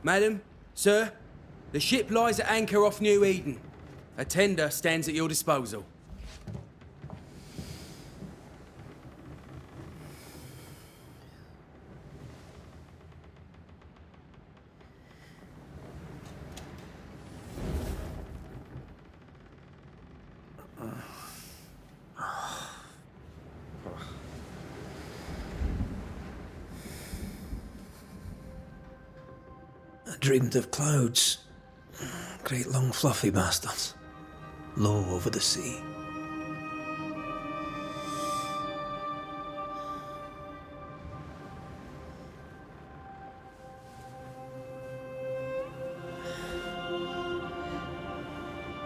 Madam, sir, the ship lies at anchor off New Eden. A tender stands at your disposal. I dreamed of clouds. Great long fluffy bastards. Low over the sea.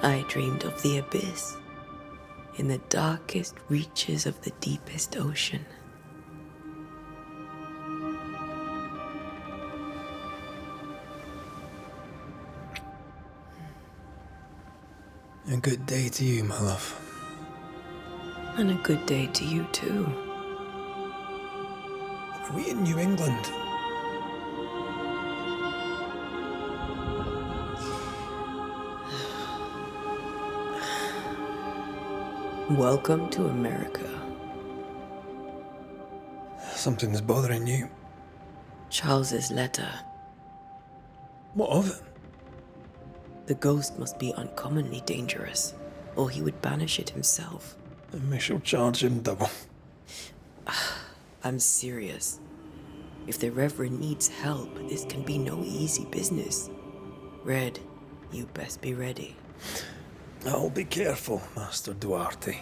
I dreamed of the abyss, in the darkest reaches of the deepest ocean. A good day to you, my love. And a good day to you too. Are we in New England? Welcome to America. Something's bothering you. Charles's letter. What of it? The ghost must be uncommonly dangerous, or he would banish it himself. And we shall charge him double. I'm serious. If the Reverend needs help, this can be no easy business. Red, you best be ready. I'll be careful, Master Duarte.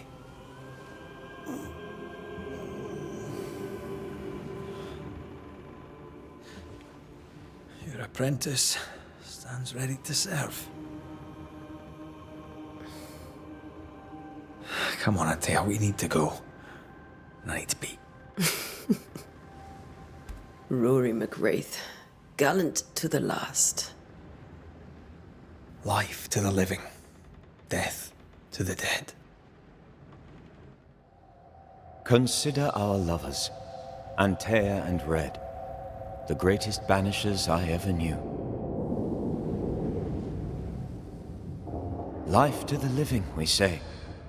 Your apprentice stands ready to serve. Come on, Antei, we need to go. I need to be. Rory McWraith, gallant to the last. Life to the living, death to the dead. Consider our lovers, Antei and Red, the greatest banishers I ever knew. Life to the living, we say,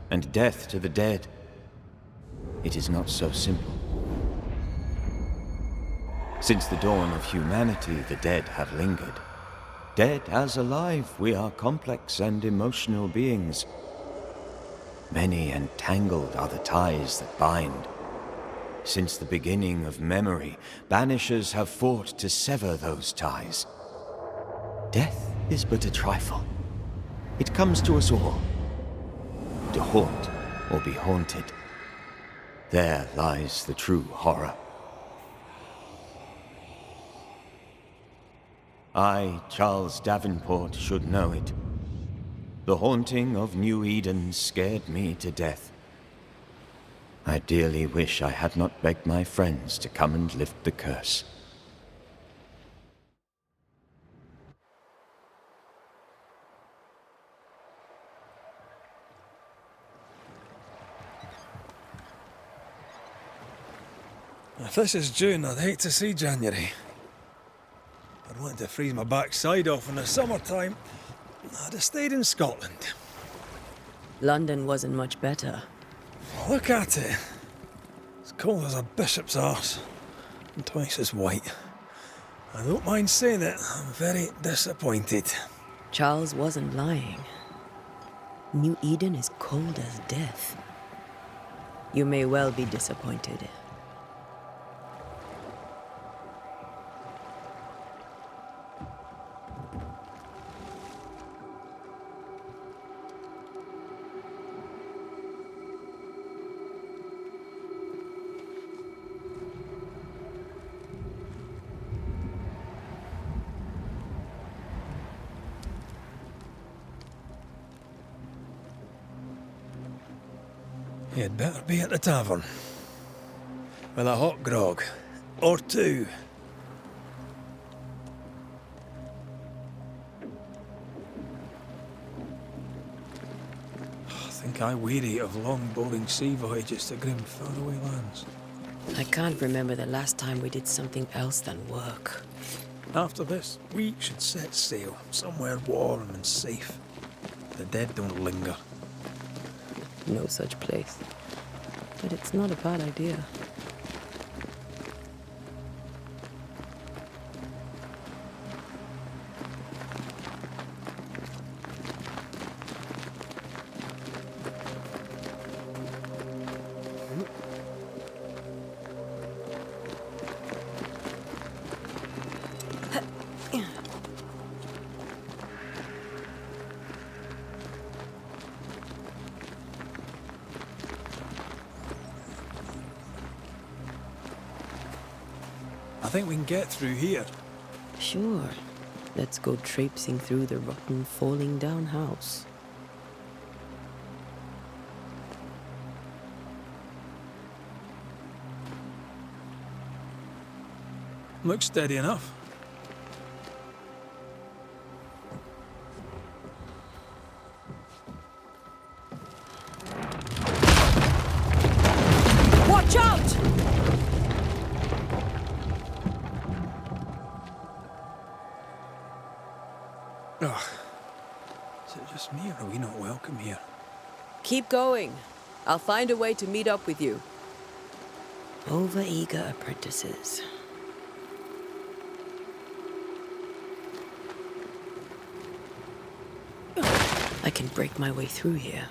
and death to the dead. It is not so simple. Since the dawn of humanity, the dead have lingered. Dead as alive, we are complex and emotional beings. Many and tangled are the ties that bind. Since the beginning of memory, banishers have fought to sever those ties. Death is but a trifle. It comes to us all. To haunt or be haunted. There lies the true horror. I, Charles Davenport, should know it. The haunting of New Eden scared me to death. I dearly wish I had not begged my friends to come and lift the curse. If this is June, I'd hate to see January. I'd want to freeze my backside off in the summertime. I'd have stayed in Scotland. London wasn't much better. Look at it. It's cold as a bishop's arse. And twice as white. I don't mind saying it, I'm very disappointed. Charles wasn't lying. New Eden is cold as death. You may well be disappointed. You'd better be at the tavern. With a hot grog. Or two. I think I weary of long, boring sea voyages to grim, faraway lands. I can't remember the last time we did something else than work. After this, we should set sail somewhere warm and safe. The dead don't linger. No such place. But it's not a bad idea. I think we can get through here. Sure. Let's go traipsing through the rotten, falling down house. Looks steady enough. Watch out! Ugh. Is it just me, or are we not welcome here? Keep going. I'll find a way to meet up with you. Over-eager apprentices. I can break my way through here.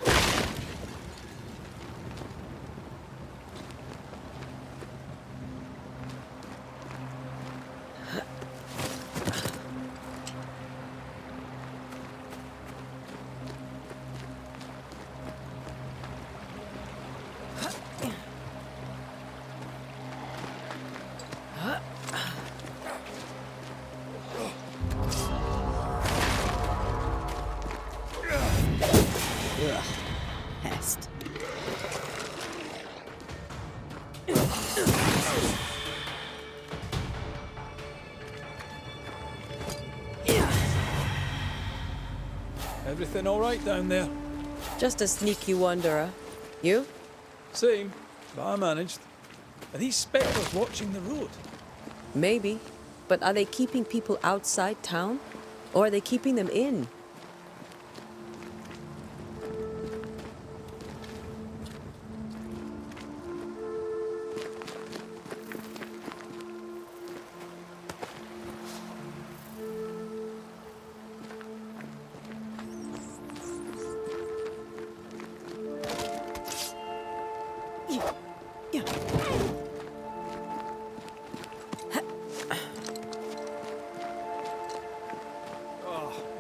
Pest. Everything all right down there? Just a sneaky wanderer. You? Same, but I managed. Are these spectres watching the road? Maybe. But are they keeping people outside town? Or are they keeping them in?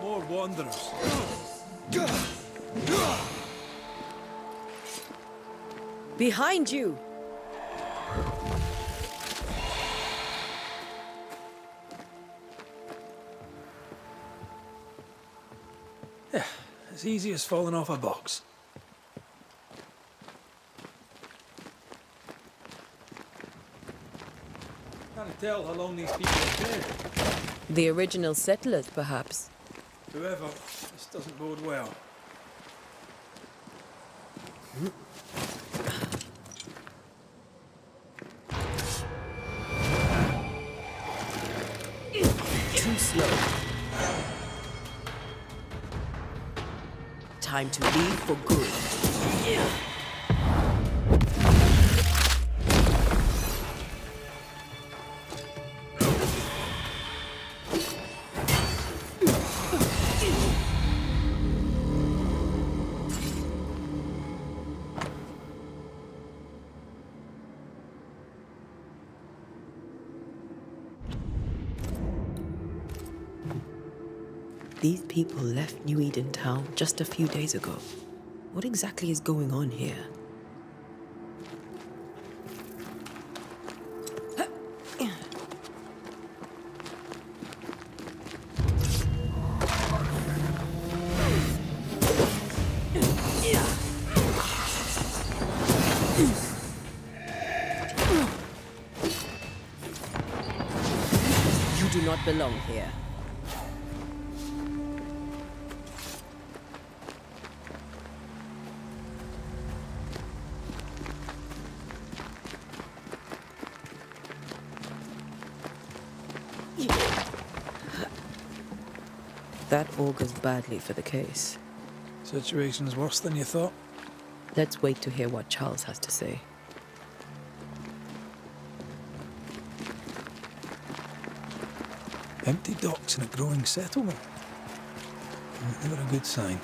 More wanderers. Behind you! Yeah, as easy as falling off a box. Can't tell how long these people are dead. The original settlers, perhaps. Whoever, this doesn't bode well. Too slow. Time to leave for good. These people left New Eden Town just a few days ago. What exactly is going on here? You do not belong here. That augurs badly for the case. Situation's worse than you thought. Let's wait to hear what Charles has to say. Empty docks in a growing settlement. Never a good sign.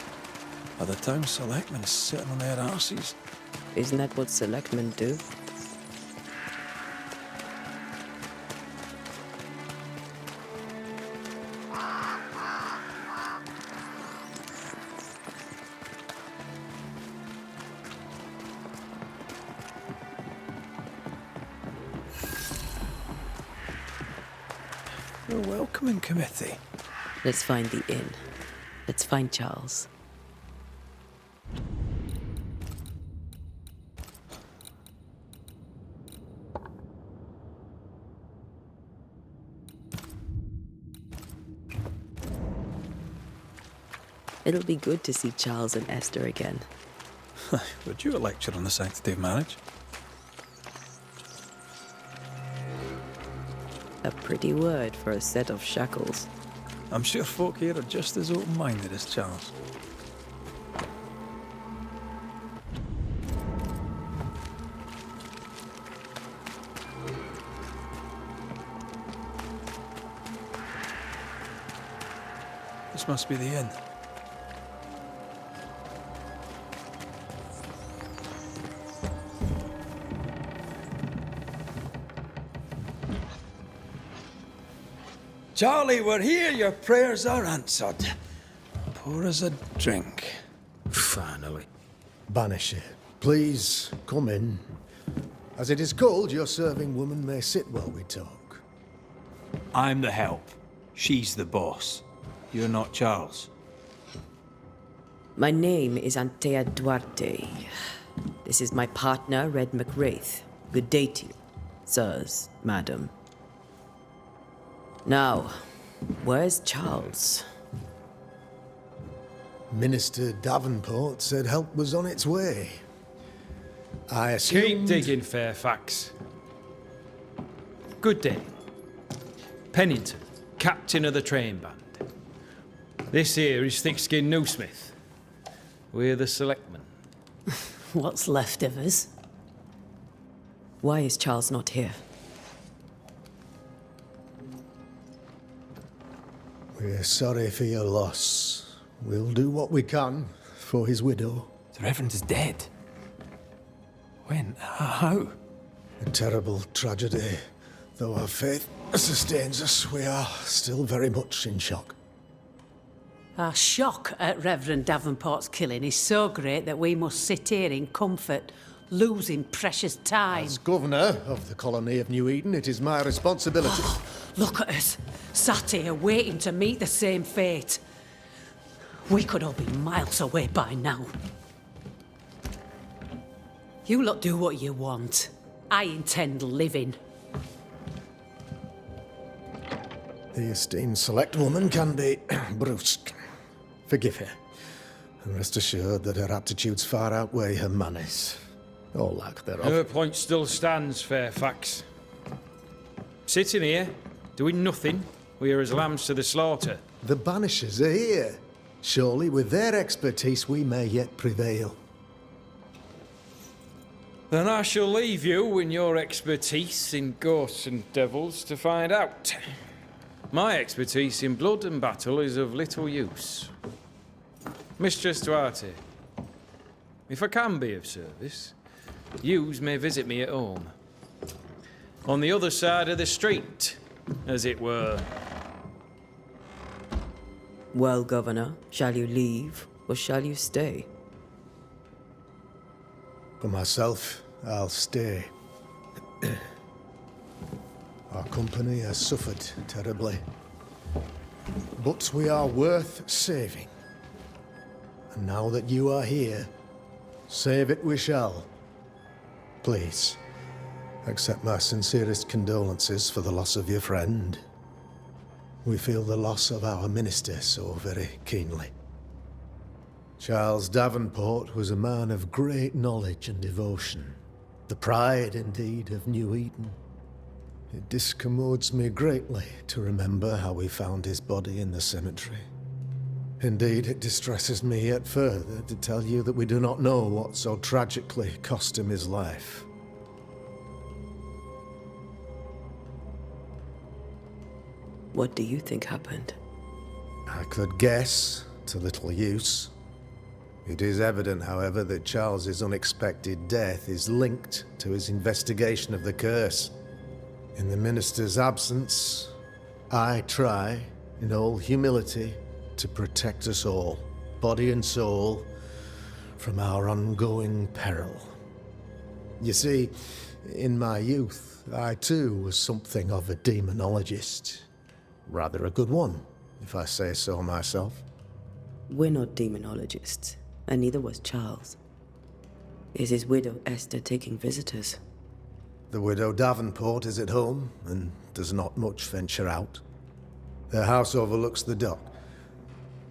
Are the town selectmen sitting on their arses? Isn't that what selectmen do? A welcoming committee. Let's find the inn. Let's find Charles. It'll be good to see Charles and Esther again. Would you a lecture on the sanctity of marriage? A pretty word for a set of shackles. I'm sure folk here are just as open-minded as Charles. This must be the inn. Charlie, we're here. Your prayers are answered. Pour us a drink. Finally. Banisher, please come in. As it is cold, your serving woman may sit while we talk. I'm the help. She's the boss. You're not Charles. My name is Antei Duarte. This is my partner, Reda Mak Рэйta. Good day to you, sirs, madam. Now, where's Charles? Minister Davenport said help was on its way. I assumed... Keep digging, Fairfax. Good day. Pennington, captain of the train band. This here is Thick-Skinned Newsmith. We're the selectmen. What's left of us? Why is Charles not here? We're sorry for your loss. We'll do what we can for his widow. The Reverend is dead. When? How? A terrible tragedy. Though our faith sustains us, we are still very much in shock. Our shock at Reverend Davenport's killing is so great that we must sit here in comfort, losing precious time. As governor of the colony of New Eden, it is my responsibility... Look at us, sat here waiting to meet the same fate. We could all be miles away by now. You lot do what you want. I intend living. The esteemed select woman can be brusque. Forgive her. And rest assured that her aptitudes far outweigh her manners. Or lack thereof. Her point still stands, Fairfax. Sitting here, doing nothing, we are as lambs to the slaughter. The Banishers are here. Surely with their expertise we may yet prevail. Then I shall leave you in your expertise in ghosts and devils to find out. My expertise in blood and battle is of little use. Mistress Duarte, if I can be of service, yous may visit me at home. On the other side of the street, as it were. Well, Governor, shall you leave or shall you stay? For myself, I'll stay. Our company has suffered terribly. But we are worth saving. And now that you are here, save it we shall. Please, accept my sincerest condolences for the loss of your friend. We feel the loss of our minister so very keenly. Charles Davenport was a man of great knowledge and devotion. The pride, indeed, of New Eden. It discommodes me greatly to remember how we found his body in the cemetery. Indeed, it distresses me yet further to tell you that we do not know what so tragically cost him his life. What do you think happened? I could guess, to little use. It is evident, however, that Charles's unexpected death is linked to his investigation of the curse. In the minister's absence, I try, in all humility, to protect us all, body and soul, from our ongoing peril. You see, in my youth, I too was something of a demonologist. Rather a good one, if I say so myself. We're not demonologists, and neither was Charles. Is his widow Esther taking visitors? The widow Davenport is at home, and does not much venture out. Their house overlooks the dock.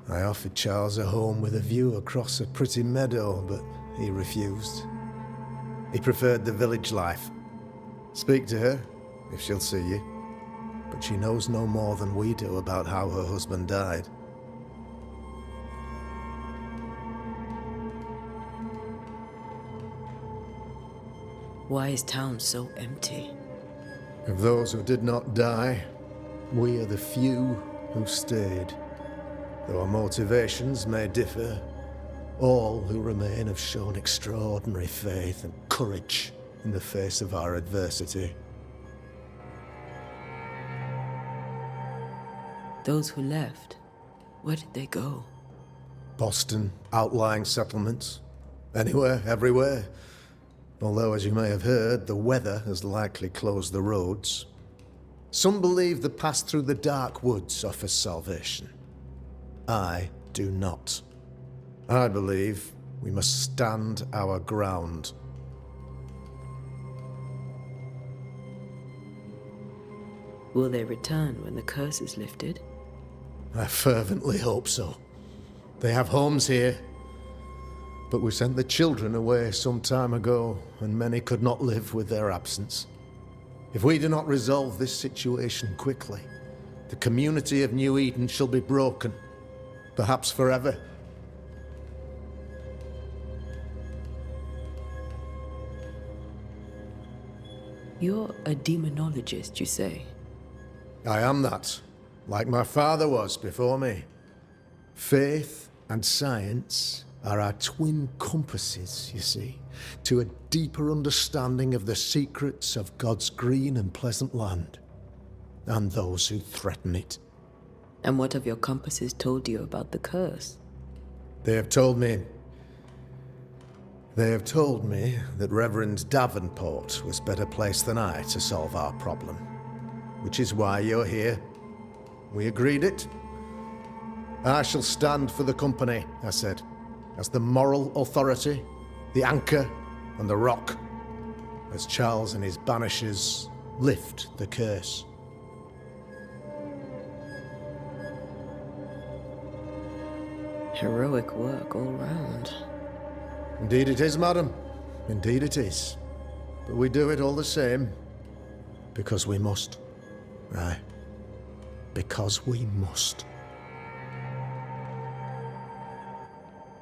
I offered Charles a home with a view across a pretty meadow, but he refused. He preferred the village life. Speak to her, if she'll see you. But she knows no more than we do about how her husband died. Why is town so empty? Of those who did not die, we are the few who stayed. Though our motivations may differ, all who remain have shown extraordinary faith and courage in the face of our adversity. Those who left, where did they go? Boston, outlying settlements. Anywhere, everywhere. Although, as you may have heard, the weather has likely closed the roads. Some believe the path through the dark woods offers salvation. I do not. I believe we must stand our ground. Will they return when the curse is lifted? I fervently hope so. They have homes here. But we sent the children away some time ago, and many could not live with their absence. If we do not resolve this situation quickly, the community of New Eden shall be broken, perhaps forever. You're a demonologist, you say? I am that, like my father was before me. Faith and science are our twin compasses, you see, to a deeper understanding of the secrets of God's green and pleasant land, and those who threaten it. And what have your compasses told you about the curse? They have told me that Reverend Davenport was better placed than I to solve our problem, which is why you're here. We agreed it. I shall stand for the company, I said, as the moral authority, the anchor, and the rock, as Charles and his Banishers lift the curse. Heroic work all round. Indeed it is, madam. Indeed it is. But we do it all the same, because we must. Aye. Because we must.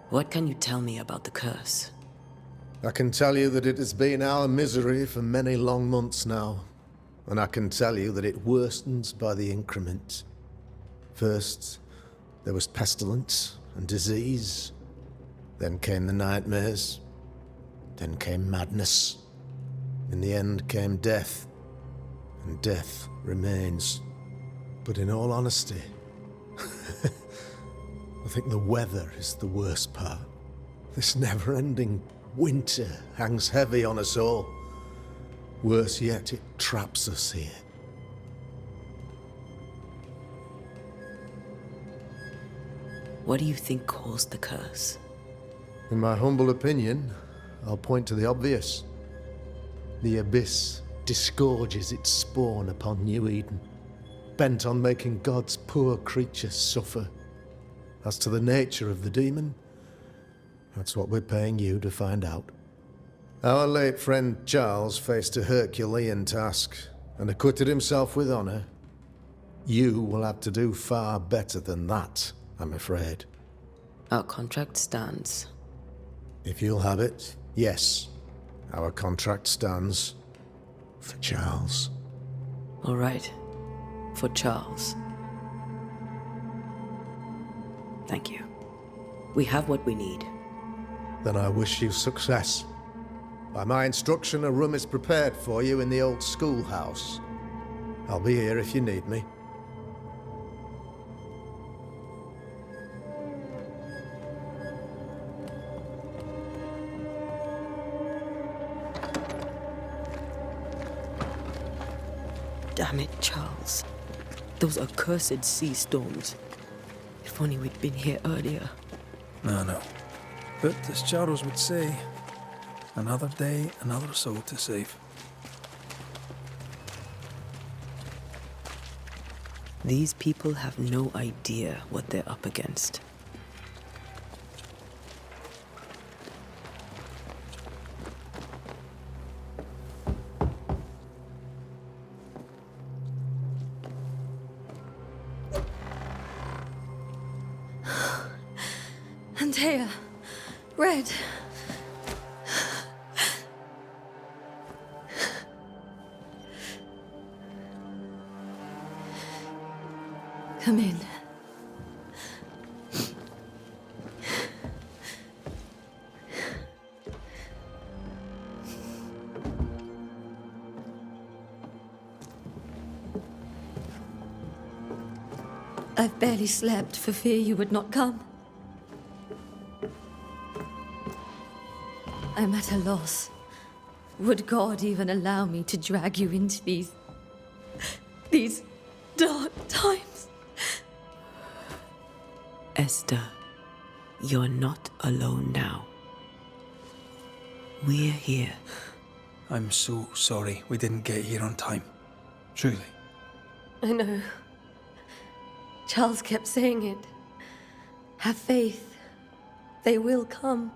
What can you tell me about the curse? I can tell you that it has been our misery for many long months now, and I can tell you that it worsens by the increment. First, there was pestilence and disease. Then came the nightmares. Then came madness. In the end came death. And death remains. But in all honesty, I think the weather is the worst part. This never-ending winter hangs heavy on us all. Worse yet, it traps us here. What do you think caused the curse? In my humble opinion, I'll point to the obvious. The abyss disgorges its spawn upon New Eden, bent on making God's poor creatures suffer. As to the nature of the demon, that's what we're paying you to find out. Our late friend Charles faced a Herculean task and acquitted himself with honor. You will have to do far better than that, I'm afraid. Our contract stands. If you'll have it, yes. Our contract stands for Charles. All right. For Charles. Thank you. We have what we need. Then I wish you success. By my instruction, a room is prepared for you in the old schoolhouse. I'll be here if you need me. Damn it, Charles. Those accursed sea storms. If only we'd been here earlier. No. But as Charles would say, another day, another soul to save. These people have no idea what they're up against. Антея, Red. Come in. I've barely slept for fear you would not come. I'm at a loss. Would God even allow me to drag you into these dark times? Esther, you're not alone now. We're here. I'm so sorry we didn't get here on time. Truly. I know. Charles kept saying it. Have faith. They will come.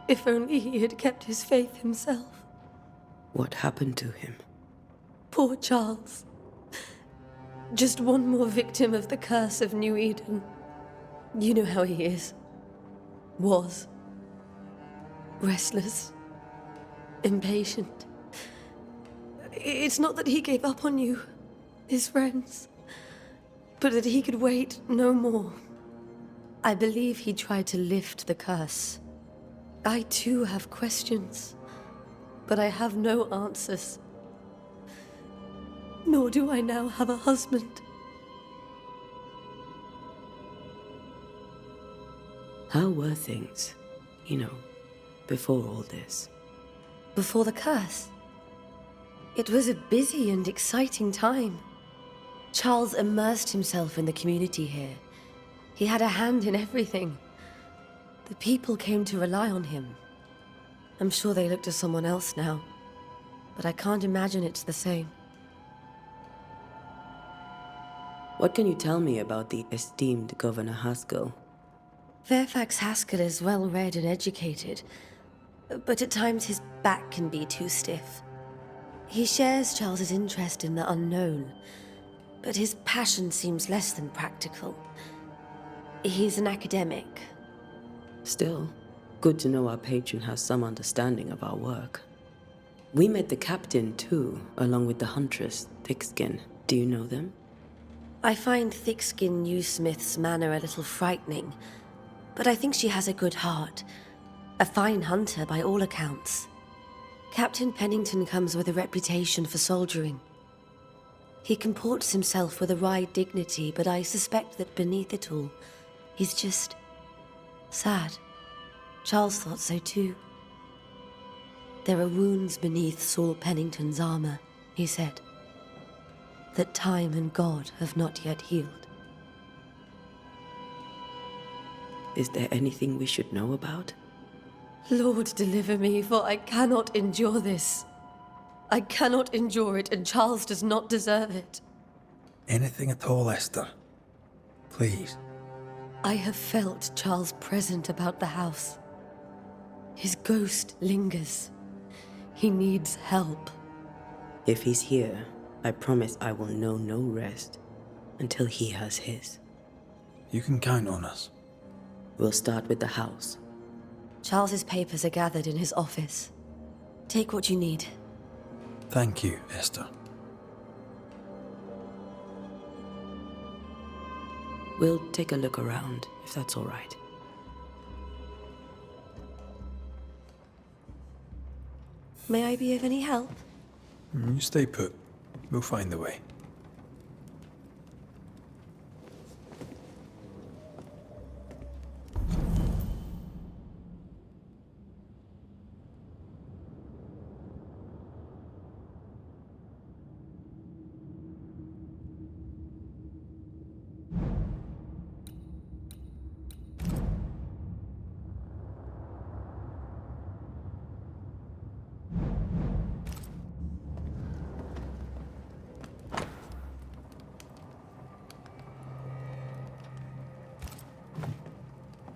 If only he had kept his faith himself. What happened to him? Poor Charles. Just one more victim of the curse of New Eden. You know how he is. Was. Restless. Impatient. It's not that he gave up on you, his friends, but that he could wait no more. I believe he tried to lift the curse. I too have questions, but I have no answers. Nor do I now have a husband. How were things, before all this? Before the curse? It was a busy and exciting time. Charles immersed himself in the community here. He had a hand in everything. The people came to rely on him. I'm sure they look to someone else now, but I can't imagine it's the same. What can you tell me about the esteemed Governor Haskell? Fairfax Haskell is well read and educated, but at times his back can be too stiff. He shares Charles's interest in the unknown, but his passion seems less than practical. He's an academic. Still, good to know our patron has some understanding of our work. We met the captain too, along with the huntress, Thickskin. Do you know them? I find Thickskin Newsmith's manner a little frightening, but I think she has a good heart. A fine hunter by all accounts. Captain Pennington comes with a reputation for soldiering. He comports himself with a wry dignity, but I suspect that beneath it all, he's just sad. Charles thought so too. There are wounds beneath Saul Pennington's armor, he said, that time and God have not yet healed. Is there anything we should know about? Lord, deliver me, for I cannot endure this. I cannot endure it, and Charles does not deserve it. Anything at all, Esther. Please. I have felt Charles present about the house. His ghost lingers. He needs help. If he's here, I promise I will know no rest until he has his. You can count on us. We'll start with the house. Charles's papers are gathered in his office. Take what you need. Thank you, Esther. We'll take a look around, if that's all right. May I be of any help? You stay put. We'll find the way.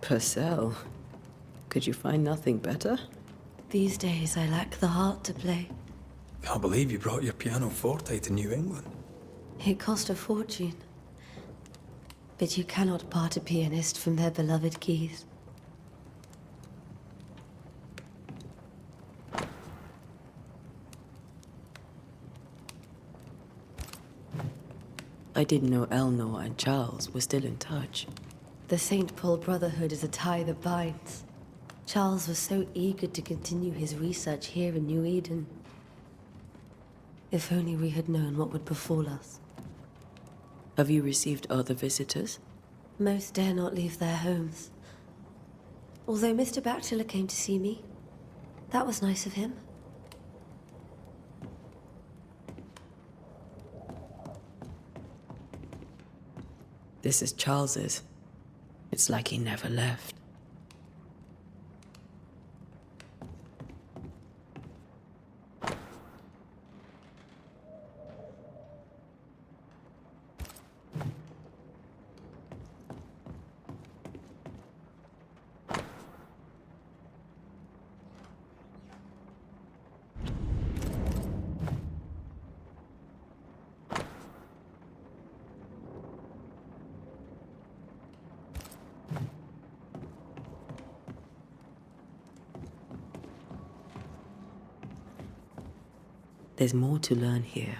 Purcell, could you find nothing better? These days I lack the heart to play. Can't believe you brought your pianoforte to New England. It cost a fortune. But you cannot part a pianist from their beloved keys. I didn't know Eleanor and Charles were still in touch. The St. Paul Brotherhood is a tie that binds. Charles was so eager to continue his research here in New Eden. If only we had known what would befall us. Have you received other visitors? Most dare not leave their homes. Although Mr. Bachelor came to see me. That was nice of him. This is Charles's. It's like he never left. There's more to learn here.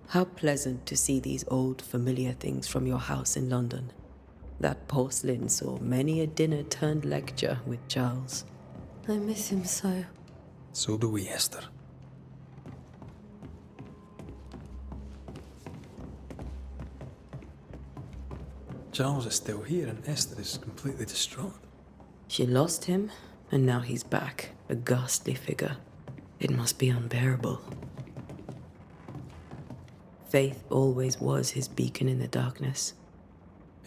How pleasant to see these old, familiar things from your house in London. That porcelain saw many a dinner-turned-lecture with Charles. I miss him so. So do we, Esther. Charles is still here and Esther is completely distraught. She lost him, and now he's back, a ghastly figure. It must be unbearable. Faith always was his beacon in the darkness.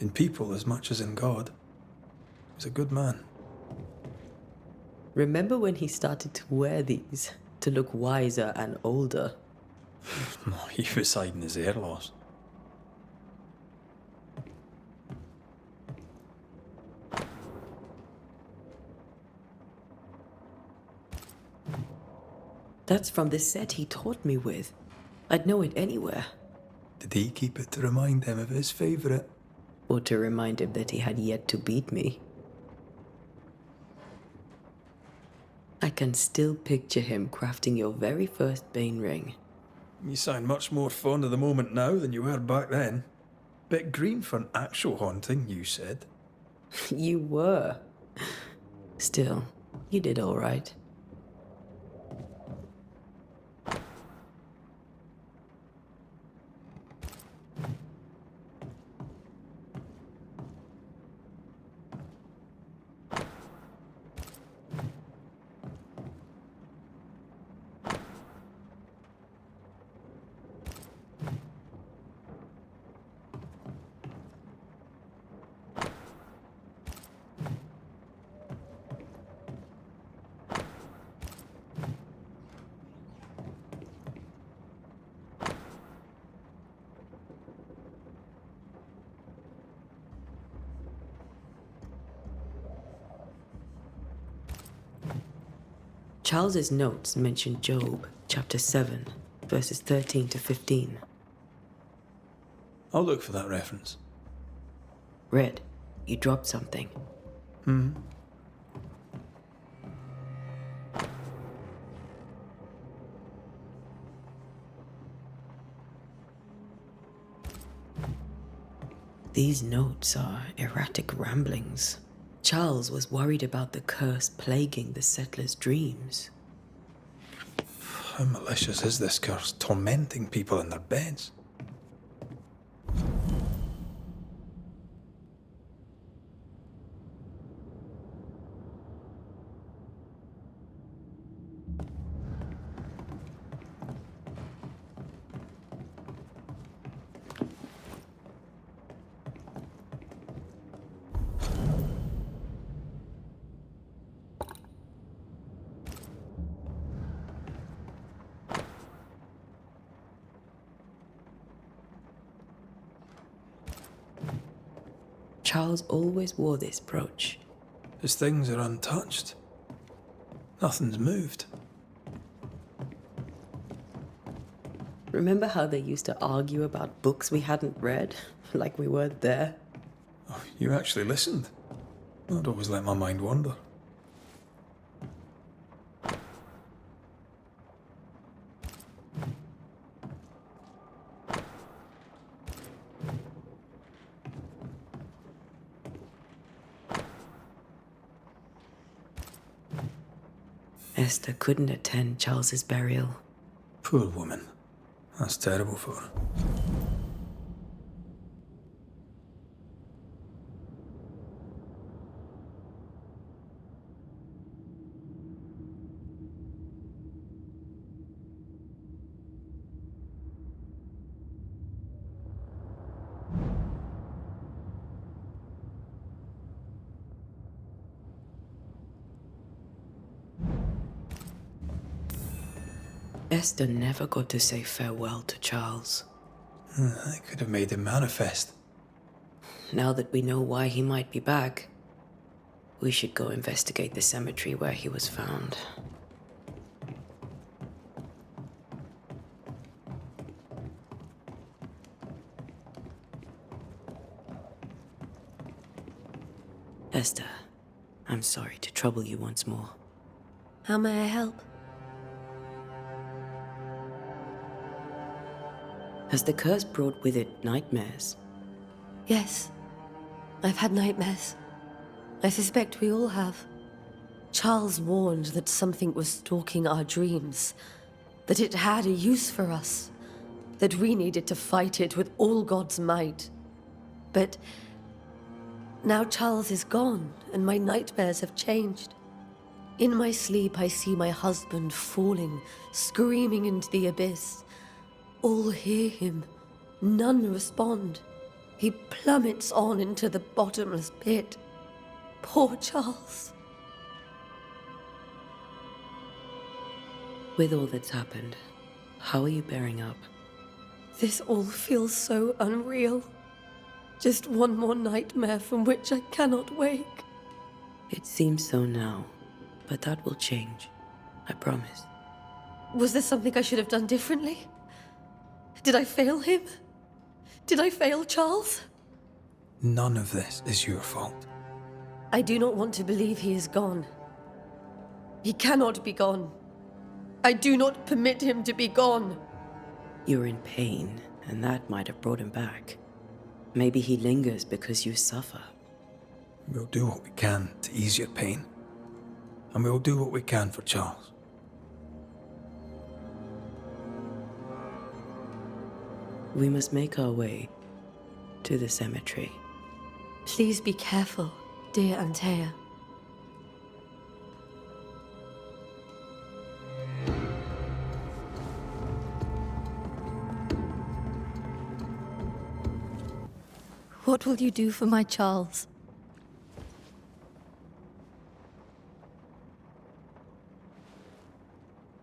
In people as much as in God. He's a good man. Remember when he started to wear these, to look wiser and older? He was hiding his hair loss. That's from the set he taught me with. I'd know it anywhere. Did he keep it to remind him of his favourite? Or to remind him that he had yet to beat me. I can still picture him crafting your very first Bane ring. You sound much more fond of the moment now than you were back then. Bit green for an actual haunting, you said. You were. Still, you did all right. Charles's notes mention Job, chapter 7, verses 13 to 15. I'll look for that reference. Red, you dropped something. These notes are erratic ramblings. Charles was worried about the curse plaguing the settlers' dreams. How malicious is this curse, tormenting people in their beds? Charles always wore this brooch. His things are untouched. Nothing's moved. Remember how they used to argue about books we hadn't read? Like we weren't there? Oh, you actually listened. I'd always let my mind wander. Esther couldn't attend Charles's burial. Poor woman. That's terrible for her. Esther never got to say farewell to Charles. I could have made him manifest. Now that we know why he might be back, we should go investigate the cemetery where he was found. Esther, I'm sorry to trouble you once more. How may I help? Has the curse brought with it nightmares? Yes. I've had nightmares. I suspect we all have. Charles warned that something was stalking our dreams, that it had a use for us, that we needed to fight it with all God's might. But now Charles is gone, and my nightmares have changed. In my sleep, I see my husband falling, screaming into the abyss. All hear him. None respond. He plummets on into the bottomless pit. Poor Charles. With all that's happened, how are you bearing up? This all feels so unreal. Just one more nightmare from which I cannot wake. It seems so now, but that will change. I promise. Was there something I should have done differently? Did I fail him? Did I fail Charles? None of this is your fault. I do not want to believe he is gone. He cannot be gone. I do not permit him to be gone. You're in pain, and that might have brought him back. Maybe he lingers because you suffer. We'll do what we can to ease your pain. And we'll do what we can for Charles. We must make our way to the cemetery. Please be careful, dear Антея. What will you do for my Charles?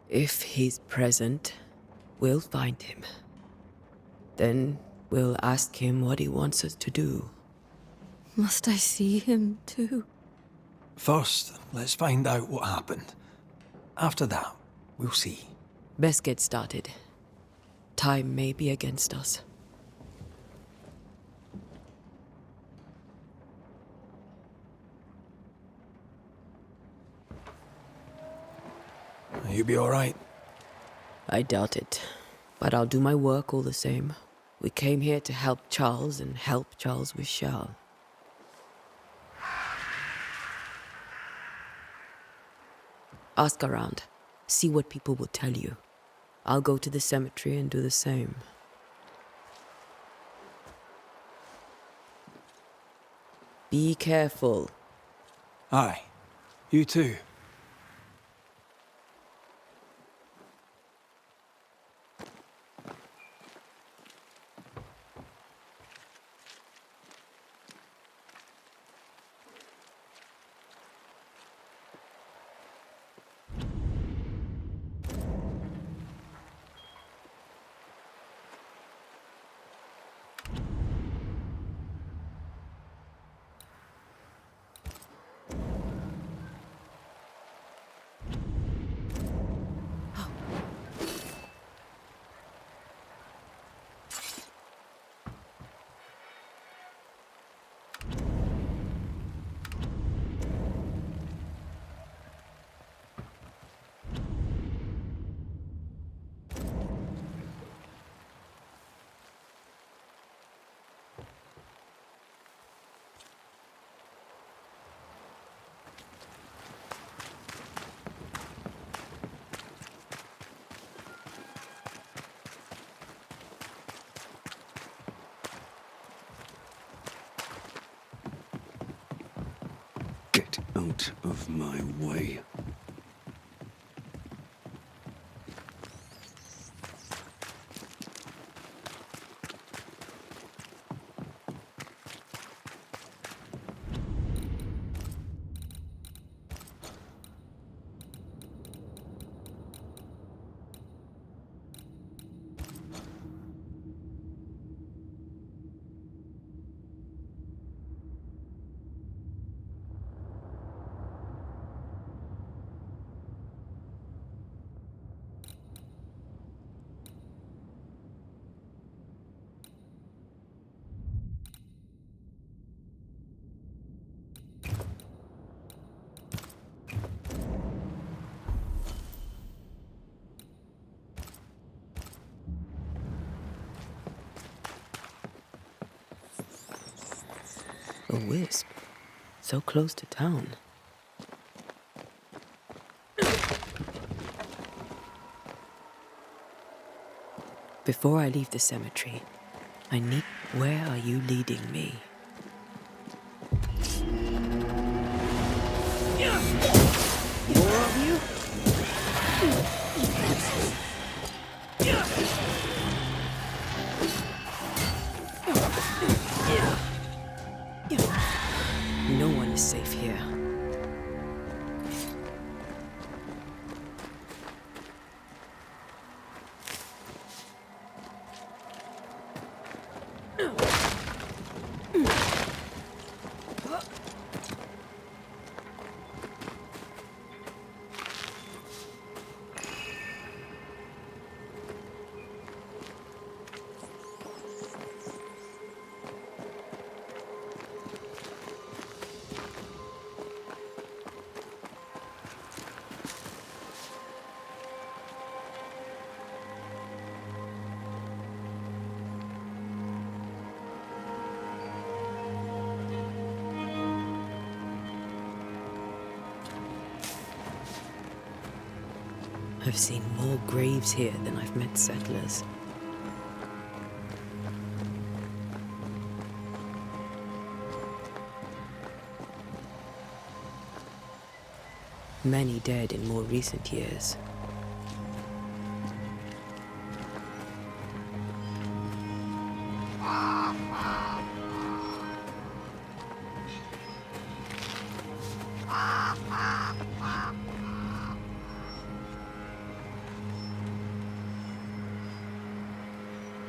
If he's present, we'll find him. Then we'll ask him what he wants us to do. Must I see him too? First, let's find out what happened. after that, we'll see. Best get started. Time may be against us. You be all right? I doubt it. But I'll do my work all the same. We came here to help Charles, and help Charles we shall. Ask around. See what people will tell you. I'll go to the cemetery and do the same. Be careful. Aye. You too. Get out of my way. A wisp. So close to town. Before I leave the cemetery, I need... Where are you leading me? More of you? No one is safe here. I've seen more graves here than I've met settlers. Many dead in more recent years.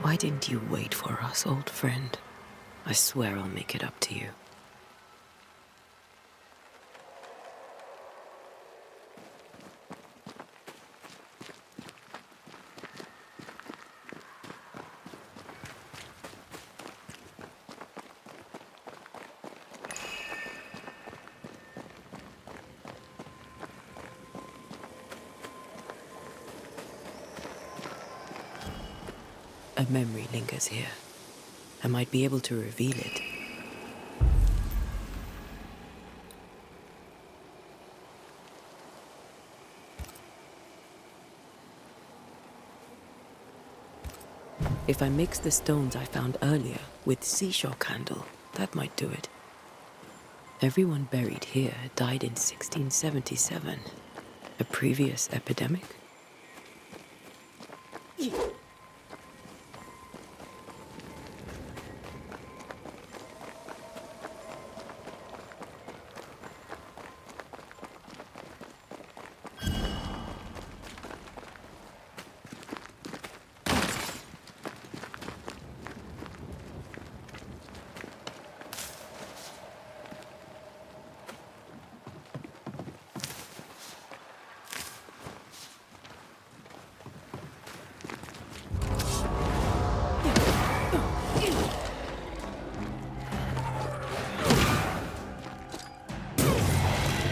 Why didn't you wait for us, old friend? I swear I'll make it up to you. A memory lingers here. I might be able to reveal it. If I mix the stones I found earlier with seashore candle, that might do it. Everyone buried here died in 1677. A previous epidemic?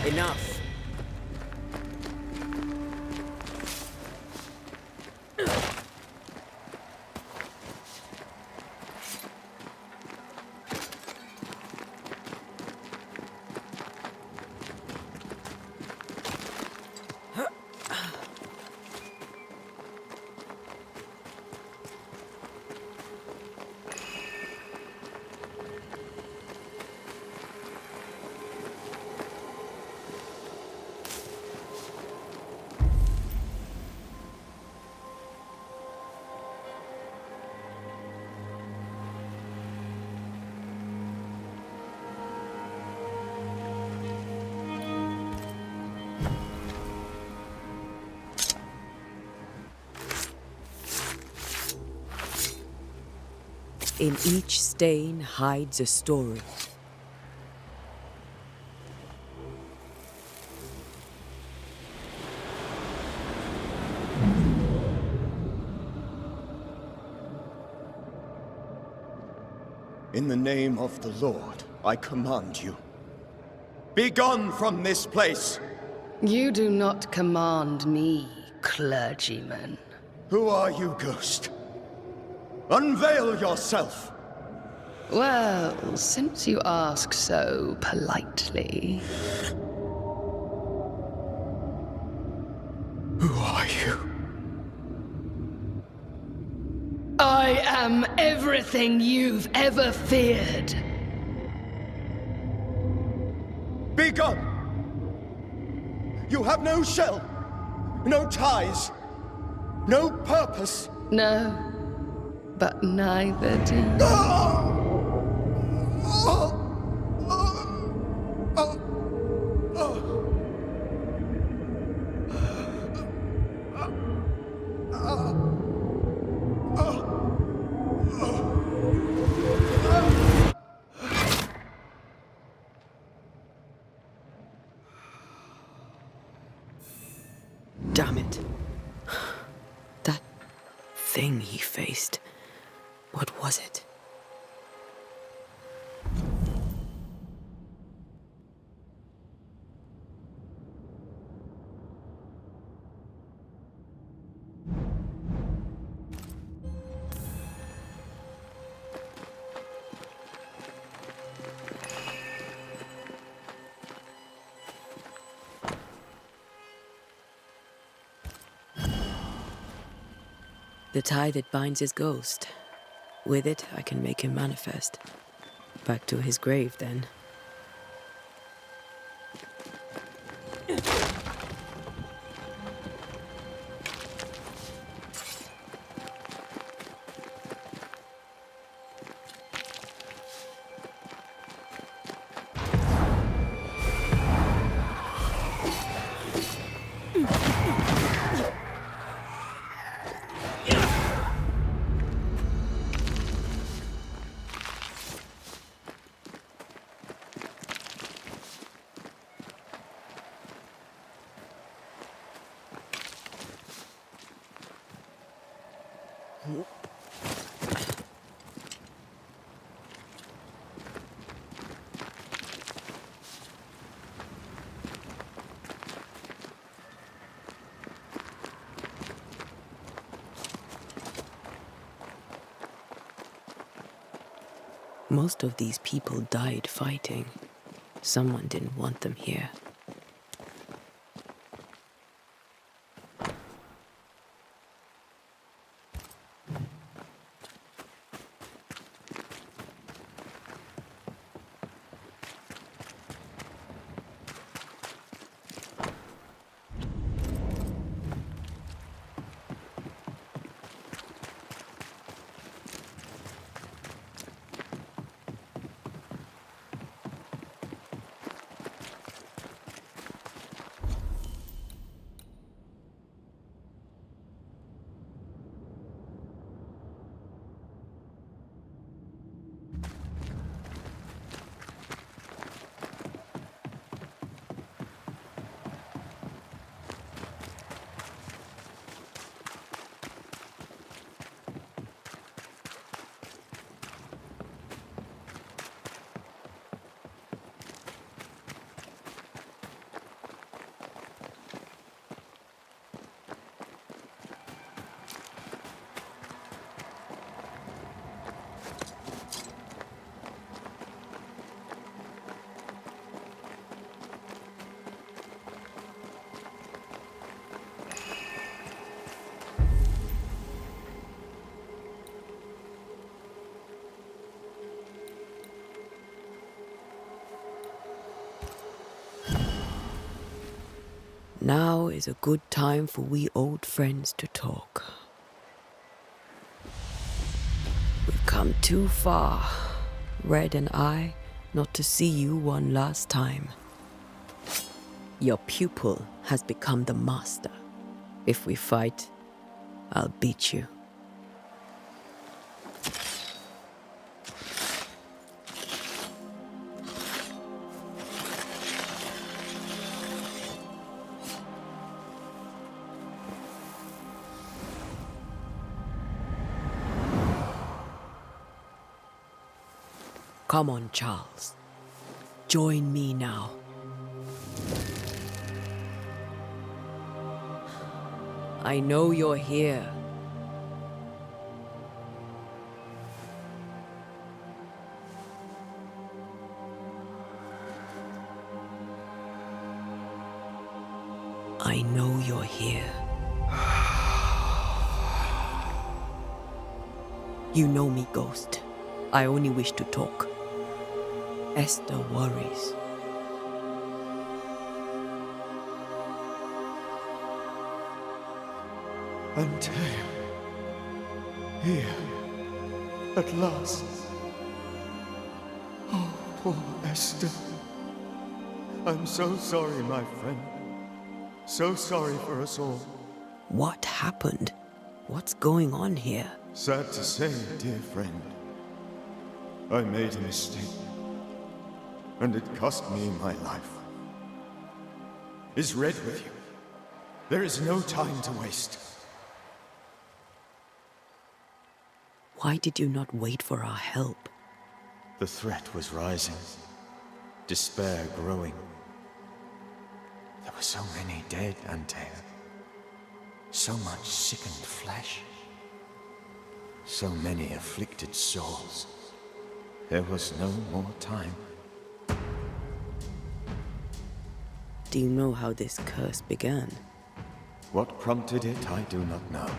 Enough. In each stain hides a story. In the name of the Lord, I command you. Be gone from this place! You do not command me, clergyman. Who are you, ghost? Unveil yourself! Well, since you ask so politely... Who are you? I am everything you've ever feared. Be gone! You have no shell, no ties, no purpose. No, but neither do you. Damn it. That thing he faced. What was it? The tie that binds his ghost. With it, I can make him manifest. Back to his grave, then. Most of these people died fighting. Someone didn't want them here. Now is a good time for we old friends to talk. We've come too far, Red and I, not to see you one last time. Your pupil has become the master. If we fight, I'll beat you. Come on, Charles. Join me now. I know you're here. I know you're here. You know me, Ghost. I only wish to talk. Esther worries. Antei, here, at last. Oh, poor Esther. I'm so sorry, my friend. So sorry for us all. What happened? What's going on here? Sad to say, dear friend, I made a mistake, and it cost me my life. Is Red with you? There is no time to waste. Why did you not wait for our help? The threat was rising, despair growing. There were so many dead, Antei. So much sickened flesh. So many afflicted souls. There was no more time. Do you know how this curse began? What prompted it, I do not know.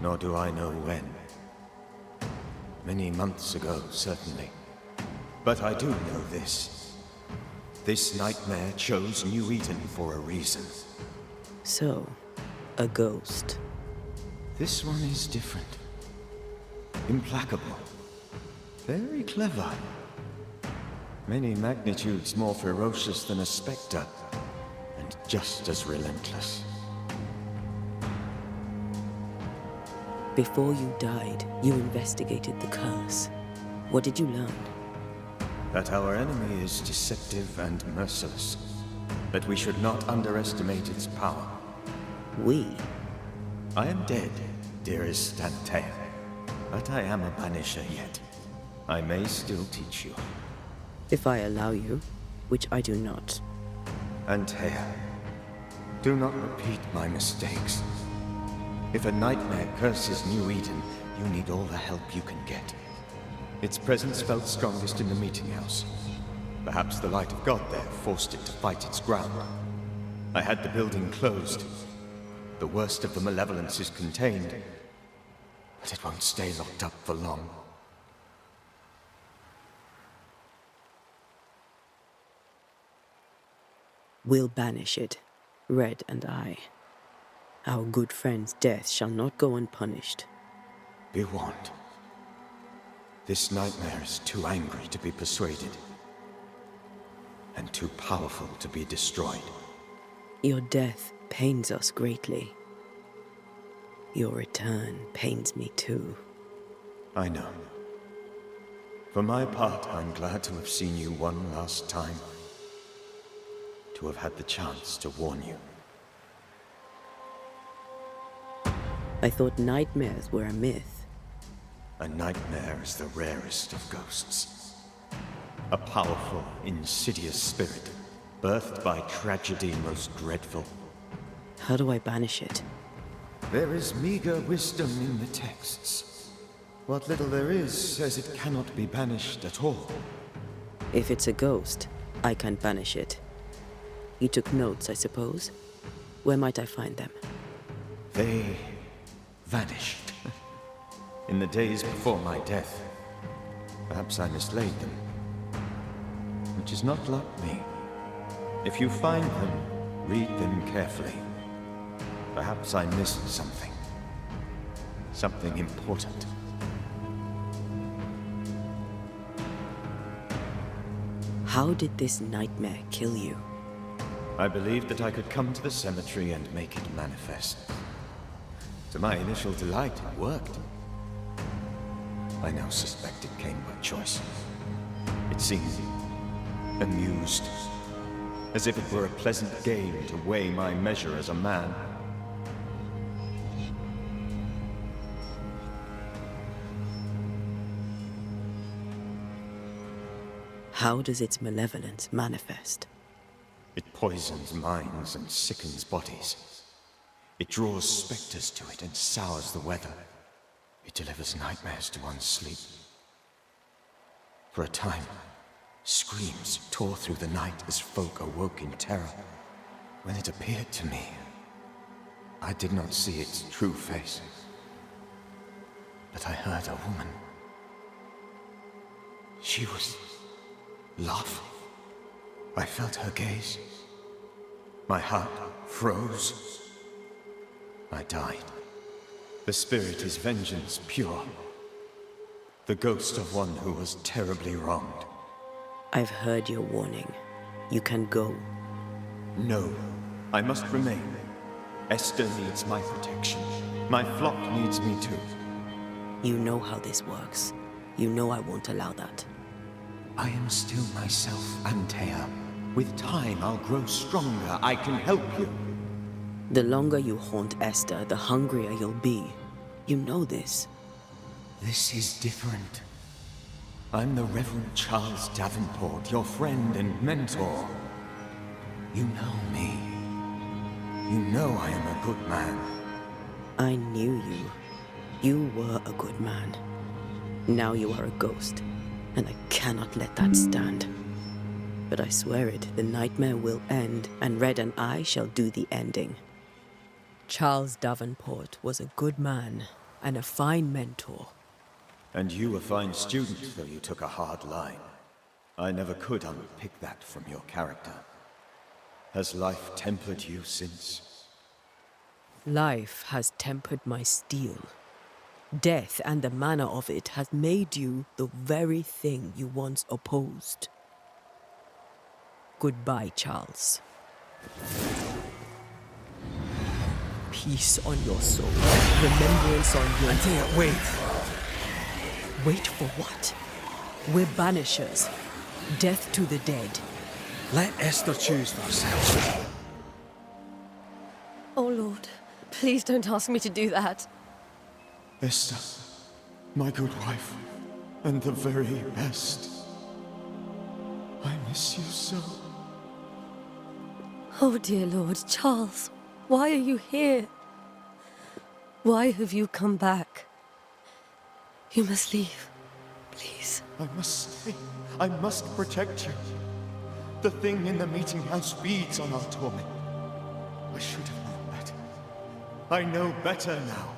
Nor do I know when. Many months ago, certainly. But I do know this. This nightmare chose New Eden for a reason. So, a ghost. This one is different. Implacable. Very clever. Many magnitudes more ferocious than a spectre, and just as relentless. Before you died, you investigated the curse. What did you learn? That our enemy is deceptive and merciless. That we should not underestimate its power. We? I am dead, dearest Antei. But I am a Banisher yet. I may still teach you. If I allow you, which I do not. Antei, do not repeat my mistakes. If a nightmare curses New Eden, you need all the help you can get. Its presence felt strongest in the meeting house. Perhaps the light of God there forced it to fight its ground. I had the building closed. The worst of the malevolence is contained, but it won't stay locked up for long. We'll banish it, Red and I. Our good friend's death shall not go unpunished. Be warned. This nightmare is too angry to be persuaded, and too powerful to be destroyed. Your death pains us greatly. Your return pains me too. I know. For my part, I'm glad to have seen you one last time. To have had the chance to warn you. I thought nightmares were a myth. A nightmare is the rarest of ghosts. A powerful, insidious spirit, birthed by tragedy most dreadful. How do I banish it? There is meager wisdom in the texts. What little there is says it cannot be banished at all. If it's a ghost, I can't banish it. You took notes, I suppose? Where might I find them? They vanished. In the days before my death. Perhaps I mislaid them. Which is not like me. If you find them, read them carefully. Perhaps I missed something. Something important. How did this nightmare kill you? I believed that I could come to the cemetery and make it manifest. To my initial delight, it worked. I now suspect it came by choice. It seemed amused, as if it were a pleasant game to weigh my measure as a man. How does its malevolence manifest? It poisons minds and sickens bodies. It draws specters to it and sours the weather. It delivers nightmares to one's sleep. For a time, screams tore through the night as folk awoke in terror. When it appeared to me, I did not see its true face. But I heard a woman. She was laughing. I felt her gaze. My heart froze. I died. The spirit is vengeance pure. The ghost of one who was terribly wronged. I've heard your warning. You can go. No, I must remain. Esther needs my protection. My flock needs me too. You know how this works. You know I won't allow that. I am still myself, Антея. With time, I'll grow stronger. I can help you. The longer you haunt Esther, the hungrier you'll be. You know this. This is different. I'm the Reverend Charles Davenport, your friend and mentor. You know me. You know I am a good man. I knew you. You were a good man. Now you are a ghost, and I cannot let that stand. But I swear it, the nightmare will end, and Red and I shall do the ending. Charles Davenport was a good man, and a fine mentor. And you a fine student, though you took a hard line. I never could unpick that from your character. Has life tempered you since? Life has tempered my steel. Death and the manner of it has made you the very thing you once opposed. Goodbye, Charles. Peace on your soul. Remembrance on your... Антея, wait! Wait for what? We're banishers. Death to the dead. Let Esther choose for herself. Oh, Lord, please don't ask me to do that. Esther, my good wife, and the very best. I miss you so. Oh, dear Lord, Charles, why are you here? Why have you come back? You must leave, please. please. I must stay. I must protect you. The thing in the meeting house feeds on our torment. I should have known better. I know better now.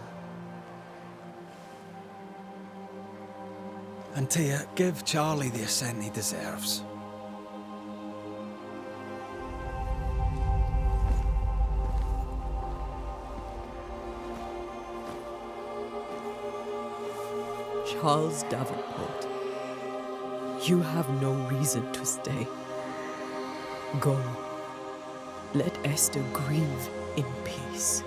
Antea, give Charlie the ascent he deserves. Charles Davenport, you have no reason to stay. Go. Let Esther grieve in peace.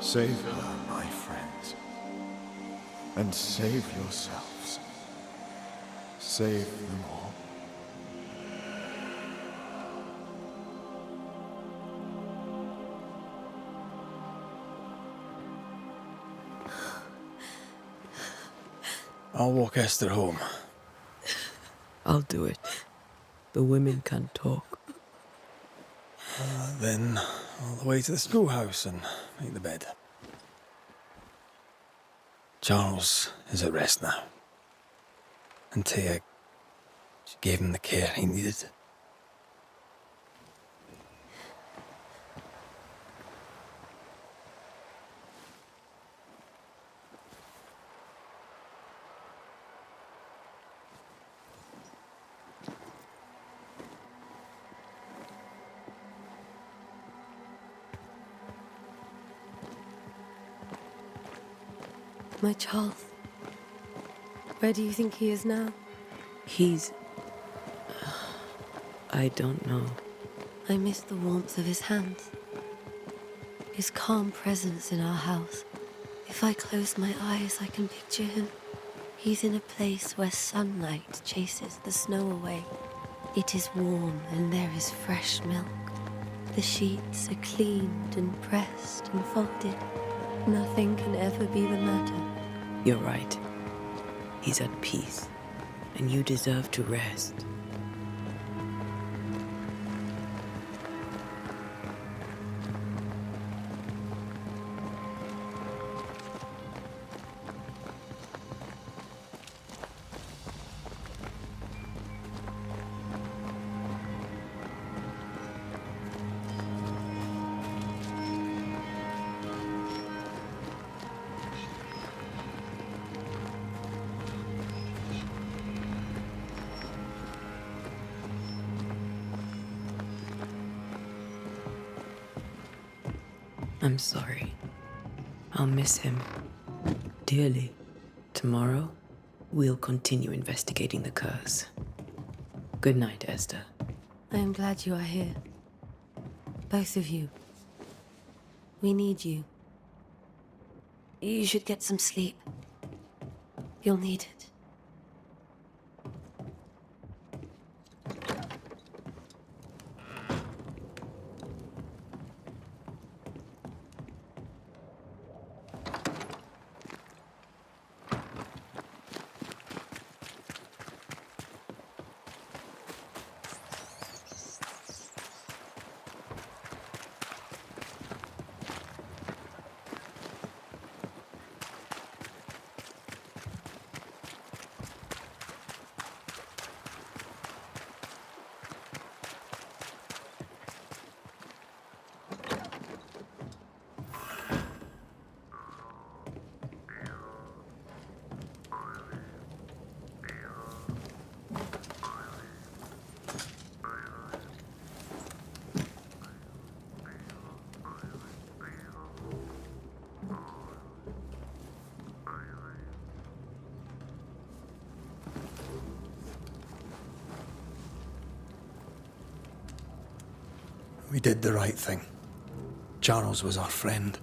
Save her, my friends. And save yourselves. Save them all. I'll walk Esther home. I'll do it. The women can talk. Then all the way to the schoolhouse and make the bed. Charles is at rest now. Antea, she gave him the care he needed. My Charles. Where do you think he is now? He's... I don't know. I miss the warmth of his hands. His calm presence in our house. If I close my eyes, I can picture him. He's in a place where sunlight chases the snow away. It is warm and there is fresh milk. The sheets are cleaned and pressed and folded. Nothing can ever be the matter. You're right. He's at peace, and you deserve to rest. I'm sorry. I'll miss him dearly. Tomorrow, we'll continue investigating the curse. Good night, Esther. I am glad you are here. Both of you. We need you. You should get some sleep. You'll need it. We did the right thing. Charles was our friend.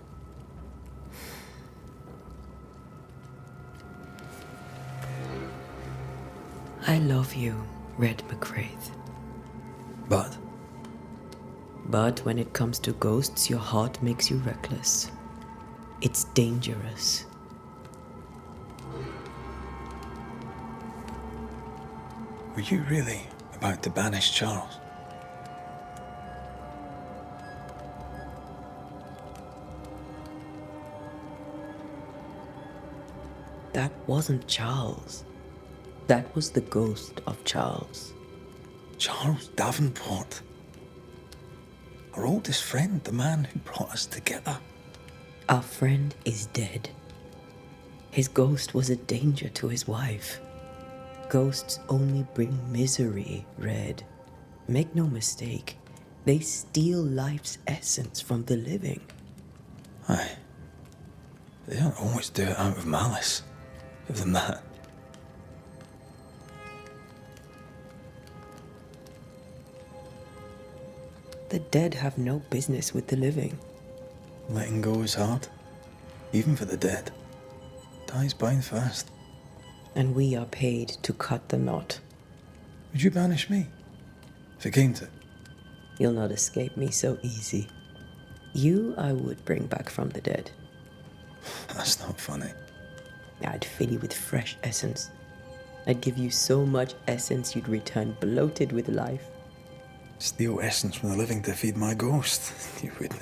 I love you, Reda Mak Рэйta. But But when it comes to ghosts, your heart makes you reckless. It's dangerous. were you really about to banish Charles? That wasn't Charles. That was the ghost of Charles. Charles Davenport. Our oldest friend, the man who brought us together. Our friend is dead. His ghost was a danger to his wife. Ghosts only bring misery, Red. Make no mistake, they steal life's essence from the living. Aye. They don't always do it out of malice. Give them that. The dead have no business with the living. Letting go is hard. Even for the dead. Ties bind fast. And we are paid to cut the knot. Would you banish me? If it came to it? You'll not escape me so easy. You I would bring back from the dead. That's not funny. I'd fill you with fresh essence. I'd give you so much essence you'd return bloated with life. Steal essence from the living to feed my ghost. You wouldn't.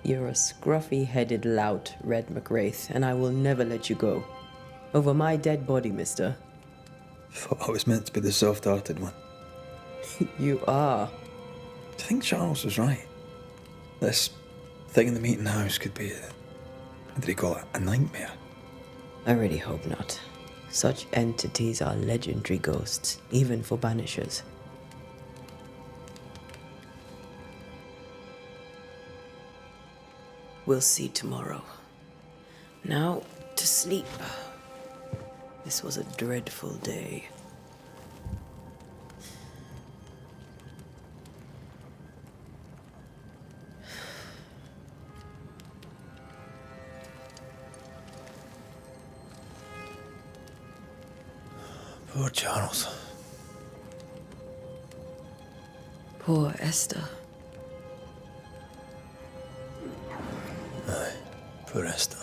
You're a scruffy-headed lout, Reda Mak Рэйta, and I will never let you go. Over my dead body, mister. Thought I was meant to be the soft-hearted one. You are. Do you think Charles was right? This thing in the meeting house could be what did he call it? A nightmare? I really hope not. Such entities are legendary ghosts, even for Banishers. We'll see tomorrow. Now, to sleep. This was a dreadful day. Poor Charles. Poor Esther. Aye, poor Esther.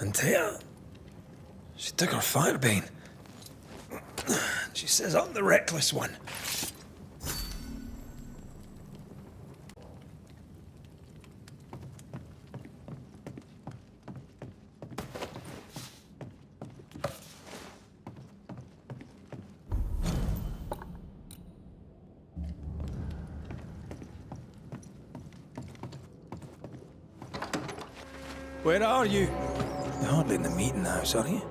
Антеи, she took her firebane. She says I'm the reckless one. Where are you? You're hardly in the meeting house, are you?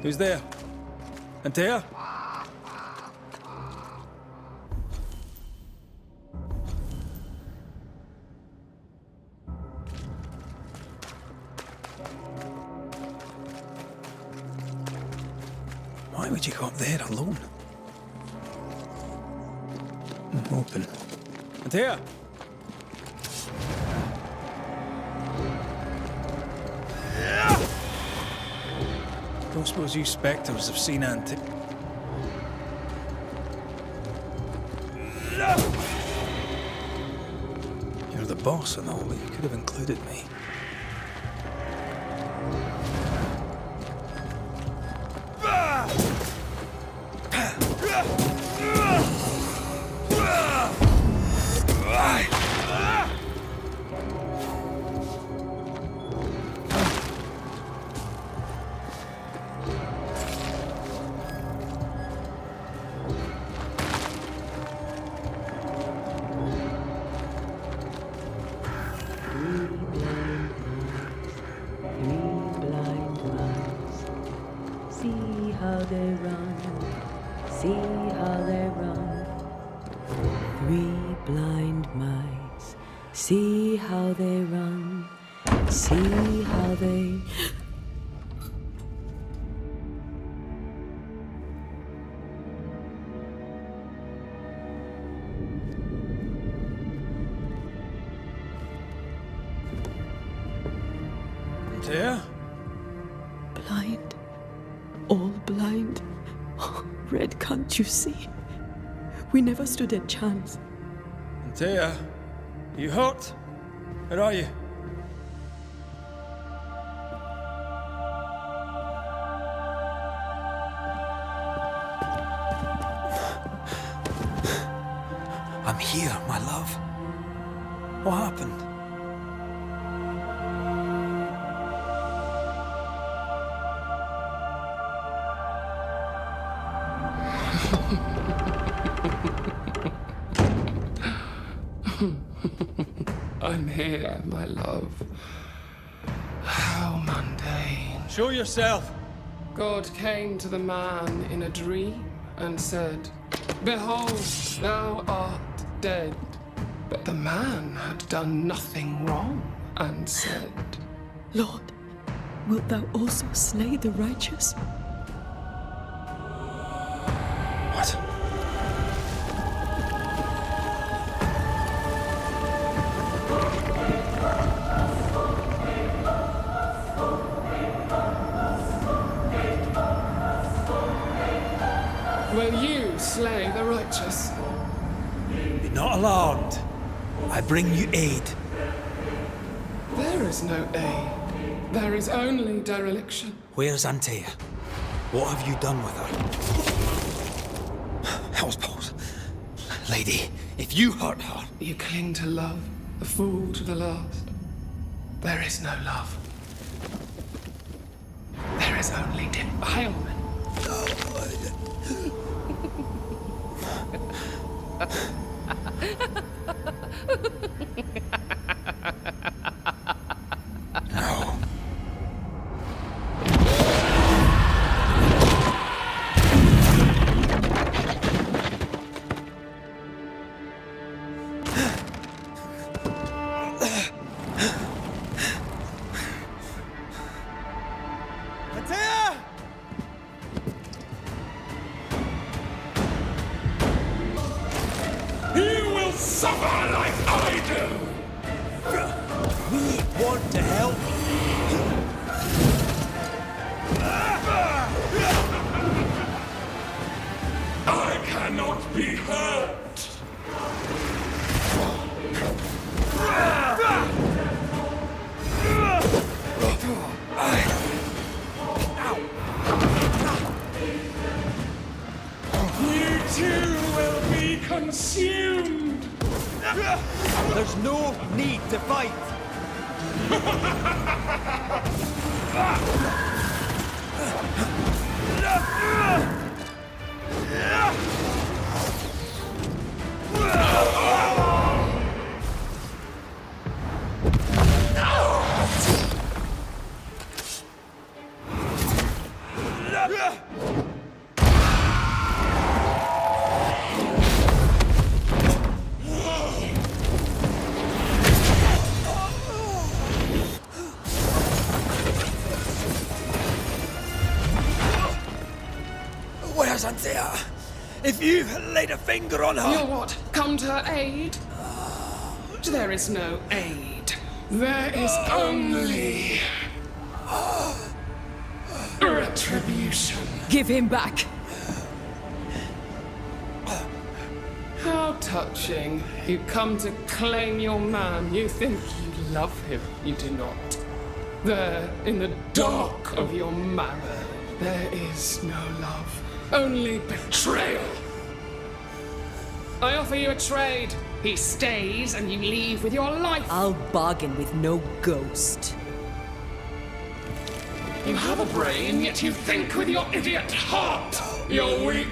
Who's there? Antei? Why would you go up there alone? Open. Antei? Don't suppose you spectres have seen Antei? You're the boss and all, but you could have included me. See how they run, see how they... Antea? Blind. All blind. Oh, Red, can't you see? We never stood a chance. Antea, you hurt? Where are you? I'm here, my love. What happened? I'm here, my love. How mundane. Show yourself. God came to the man in a dream and said, "Behold, thou art dead." But the man had done nothing wrong and said, Lord, wilt thou also slay the righteous? What? Will you slay the righteous? Be not alarmed. I bring you aid. There is no aid. There is only dereliction. Where's Antea? What have you done with her? Hell's balls. Lady, if you hurt her... You cling to love, a fool to the last. There is no love. There is only defilement. No. Antea! You will suffer like I do! We want to help. I cannot be hurt! You too will be consumed! There's no need to fight. Where's Antea? If you laid a finger on her... You'll what? Come to her aid? There is no aid. There is only... retribution. Give him back. How touching. You come to claim your man. You think you love him. You do not. There, in the dark of your marrow, there is no love. Only betrayal. I offer you a trade. He stays and you leave with your life. I'll bargain with no ghost. You have a brain, yet you think with your idiot heart. You're weak.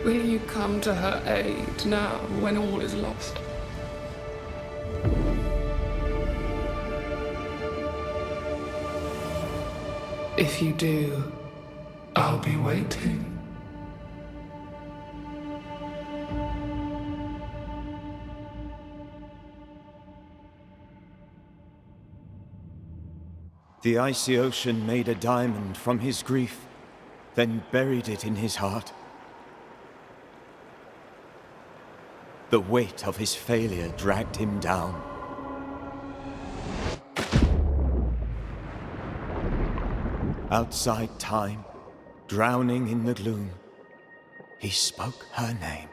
Will you come to her aid now, when all is lost? If you do, I'll be waiting. The icy ocean made a diamond from his grief, then buried it in his heart. The weight of his failure dragged him down. Outside time, drowning in the gloom, he spoke her name.